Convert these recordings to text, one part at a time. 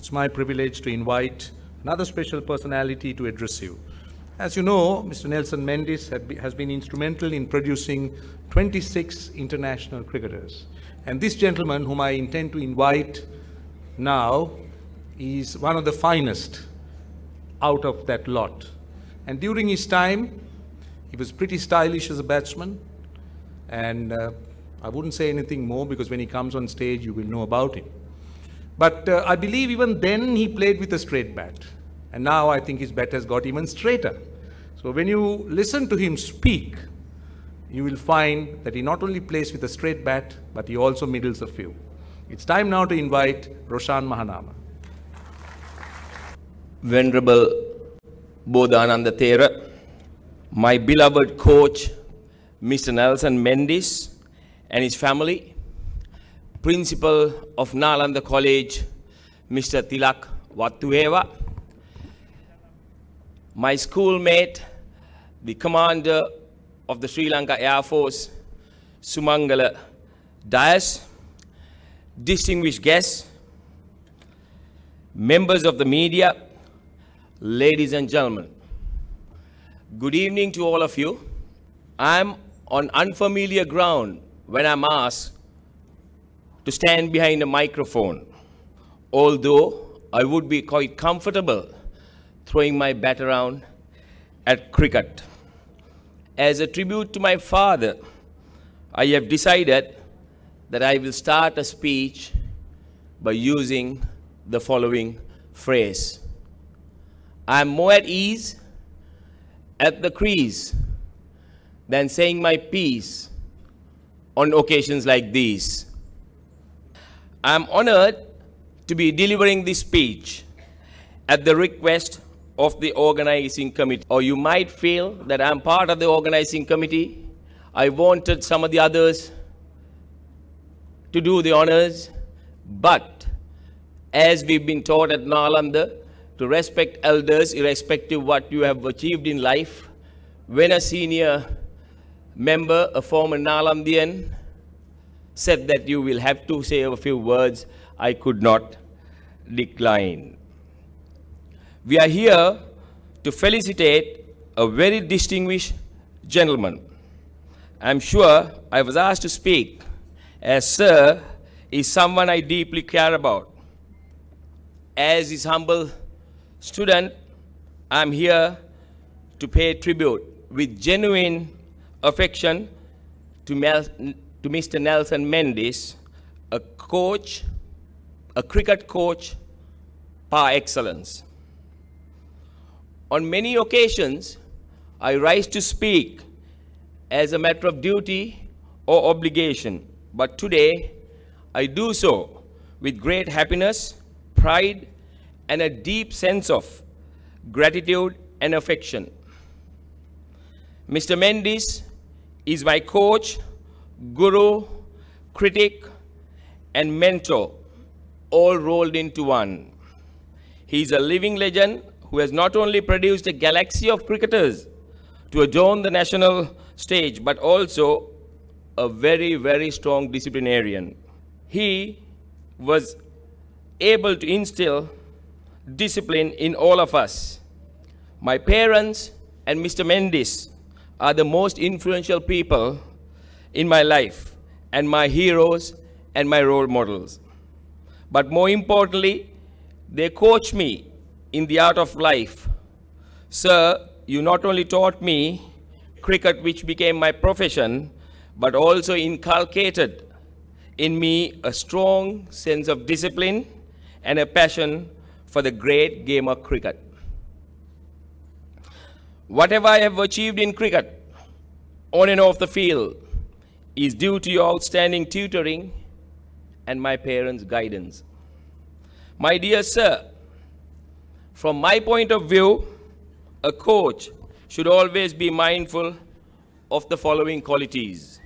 it's my privilege to invite another special personality to address you. As you know, Mr. Nelson Mendis has been instrumental in producing 26 international cricketers. And this gentleman, whom I intend to invite now, is one of the finest out of that lot. And during his time, he was pretty stylish as a batsman. And I wouldn't say anything more because when he comes on stage, you will know about him. But I believe even then he played with a straight bat. And now I think his bat has got even straighter. So when you listen to him speak, you will find that he not only plays with a straight bat, but he also middles a few. It's time now to invite Roshan Mahanama. Venerable Bodhananda Thera, my beloved coach, Mr. Nelson Mendis and his family, Principal of Nalanda College, Mr. Tilak Wattueva, my schoolmate, the Commander of the Sri Lanka Air Force, Sumangala Dias, distinguished guests, members of the media, ladies and gentlemen. Good evening to all of you. I'm on unfamiliar ground when I'm asked to stand behind a microphone, although I would be quite comfortable throwing my bat around at cricket. As a tribute to my father, I have decided that I will start a speech by using the following phrase. I'm more at ease at the crease than saying my piece on occasions like these. I'm honored to be delivering this speech at the request of the organizing committee. Or you might feel that I'm part of the organizing committee. I wanted some of the others to do the honors, but as we've been taught at Nalanda, to respect elders irrespective of what you have achieved in life, when a senior member, a former Nalandian, said that you will have to say a few words, I could not decline. We are here to felicitate a very distinguished gentleman. I'm sure I was asked to speak as Sir is someone I deeply care about. As his humble student, I'm here to pay tribute with genuine affection to Mr. Nelson Mendis, a coach, a cricket coach par excellence. On many occasions, I rise to speak as a matter of duty or obligation, but today I do so with great happiness, pride, and a deep sense of gratitude and affection. Mr. Mendis is my coach, guru, critic, and mentor, all rolled into one. He is a living legend who has not only produced a galaxy of cricketers to adorn the national stage, but also a very, very strong disciplinarian. He was able to instill discipline in all of us. My parents and Mr. Mendis are the most influential people in my life and my heroes and my role models. But more importantly, they coach me in the art of life. Sir, you not only taught me cricket, which became my profession, but also inculcated in me a strong sense of discipline and a passion for the great game of cricket. Whatever I have achieved in cricket, on and off the field, is due to your outstanding tutoring and my parents' guidance. My dear sir, from my point of view, a coach should always be mindful of the following qualities.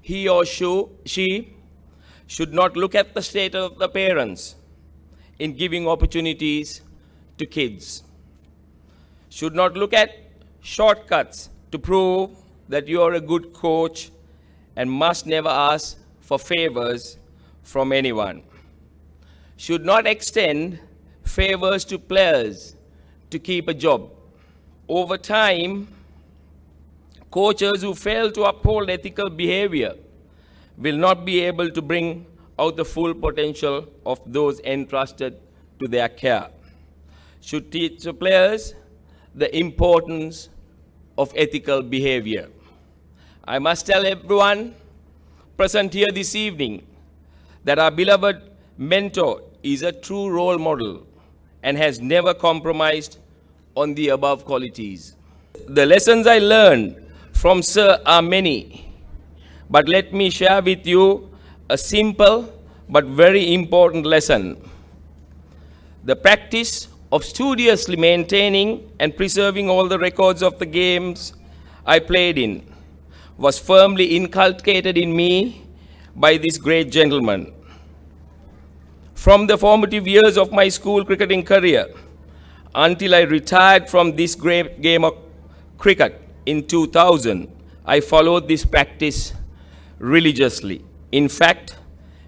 He or she should not look at the state of the parents in giving opportunities to kids. Should not look at shortcuts to prove that you are a good coach, and must never ask for favors from anyone. Should not extend favors to players to keep a job. Over time, coaches who fail to uphold ethical behavior will not be able to bring out the full potential of those entrusted to their care. Should teach the players the importance of ethical behavior. I must tell everyone present here this evening that our beloved mentor is a true role model and has never compromised on the above qualities. The lessons I learned from Sir are many, but let me share with you a simple but very important lesson. The practice of studiously maintaining and preserving all the records of the games I played in was firmly inculcated in me by this great gentleman. From the formative years of my school cricketing career until I retired from this great game of cricket in 2000, I followed this practice religiously. In fact,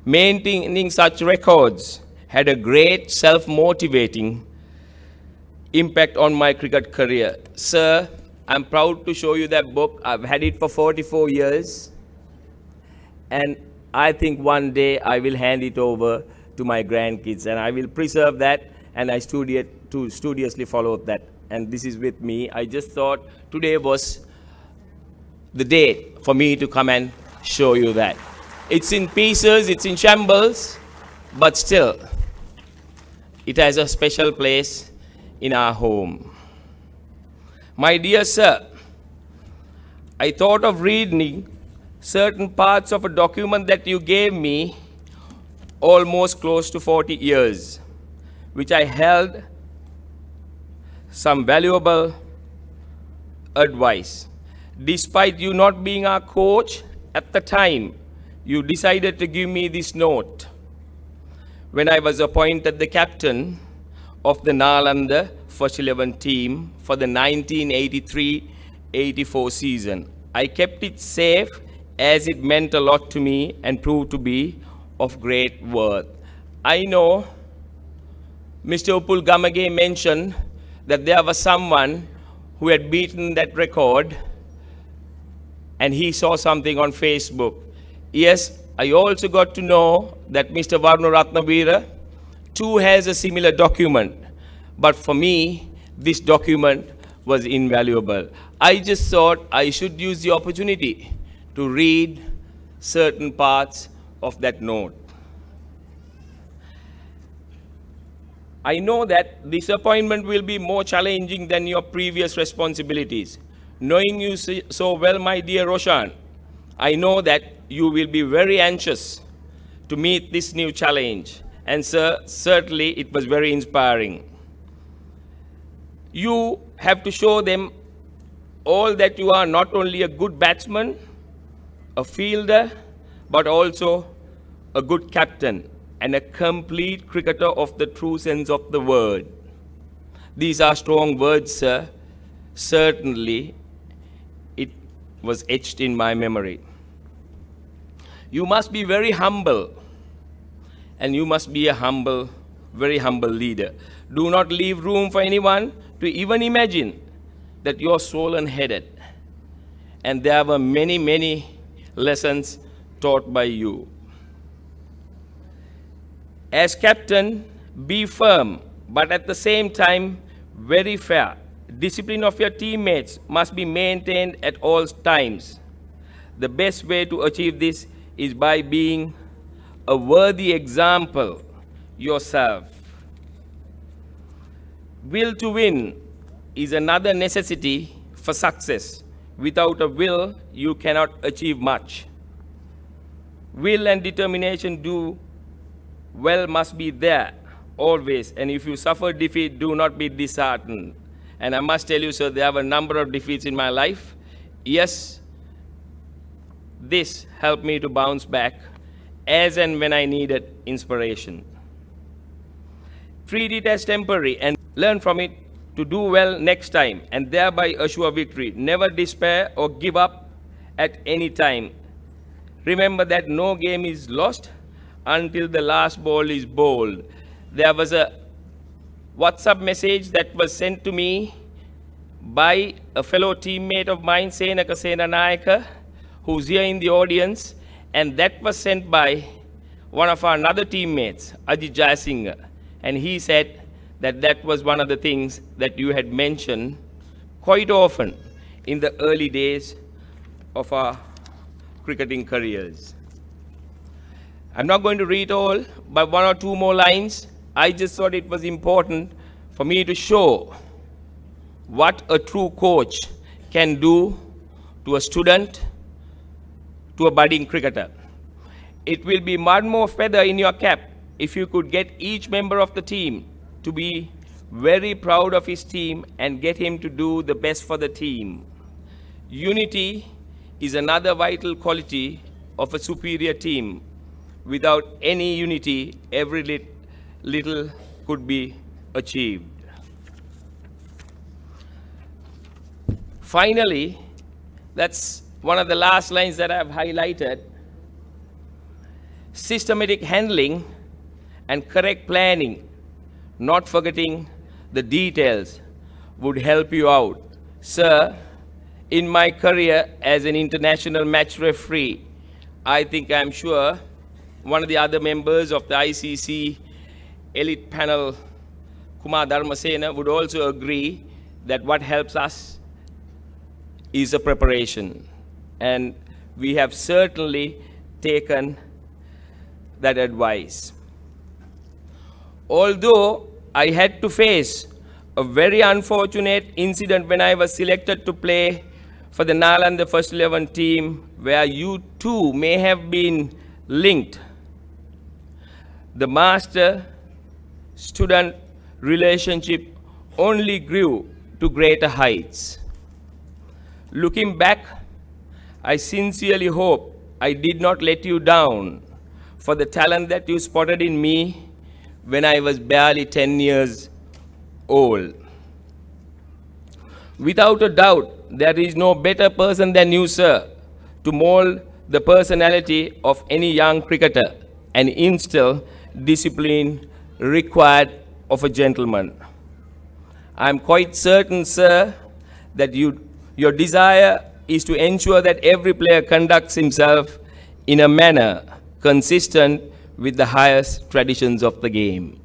maintaining such records had a great self-motivating impact on my cricket career. Sir, I'm proud to show you that book. I've had it for 44 years. And I think one day I will hand it over to my grandkids, and I will preserve that, and I studiously followed that. And this is with me. I just thought today was the day for me to come and show you that. It's in pieces, it's in shambles, but still, it has a special place in our home. My dear sir, I thought of reading certain parts of a document that you gave me almost close to 40 years, which I held some valuable advice. Despite you not being our coach at the time, you decided to give me this note when I was appointed the captain of the Nalanda First 11 team for the 1983-84 season. I kept it safe as it meant a lot to me and proved to be of great worth. I know Mr. Upul Gamage mentioned that there was someone who had beaten that record and he saw something on Facebook. Yes, I also got to know that Mr. Varuna Ratnavira too has a similar document. But for me, this document was invaluable. I just thought I should use the opportunity to read certain parts of that note. I know that this appointment will be more challenging than your previous responsibilities. Knowing you so well, my dear Roshan, I know that you will be very anxious to meet this new challenge. And sir, certainly it was very inspiring. You have to show them all that you are not only a good batsman, a fielder, but also a good captain and a complete cricketer of the true sense of the word. These are strong words, sir. Certainly, it was etched in my memory. You must be very humble, and you must be a humble, very humble leader. Do not leave room for anyone to even imagine that you are swollen-headed. And there were many, many lessons taught by you. As captain, be firm, but at the same time, very fair. Discipline of your teammates must be maintained at all times. The best way to achieve this is by being a worthy example yourself. Will to win is another necessity for success. Without a will, you cannot achieve much. Will and determination do well must be there always, and if you suffer defeat, do not be disheartened. And I must tell you, sir, there were a number of defeats in my life. Yes, this helped me to bounce back as and when I needed inspiration. Treat it as temporary and learn from it to do well next time and thereby assure victory. Never despair or give up at any time. Remember that no game is lost until the last ball is bowled. There was a WhatsApp message that was sent to me by a fellow teammate of mine, Senaka Senanayaka, who's here in the audience, and that was sent by one of our another teammates, Ajit Jayasinghe, and he said that that was one of the things that you had mentioned quite often in the early days of our cricketing careers. I'm not going to read all, but one or two more lines. I just thought it was important for me to show what a true coach can do to a student, to a budding cricketer. It will be one more feather in your cap if you could get each member of the team to be very proud of his team and get him to do the best for the team. Unity is another vital quality of a superior team. Without any unity, every little could be achieved. Finally, that's one of the last lines that I've highlighted. Systematic handling and correct planning, not forgetting the details, would help you out. Sir, in my career as an international match referee, I'm sure one of the other members of the ICC elite panel, Kumar Dharmasena, would also agree that what helps us is a preparation. And we have certainly taken that advice. Although I had to face a very unfortunate incident when I was selected to play for the Nalanda First 11 team, where you too may have been linked, the master-student relationship only grew to greater heights. Looking back, I sincerely hope I did not let you down for the talent that you spotted in me when I was barely 10 years old. Without a doubt, there is no better person than you, sir, to mold the personality of any young cricketer and instill discipline required of a gentleman. I'm quite certain, sir, that your desire is to ensure that every player conducts himself in a manner consistent with the highest traditions of the game.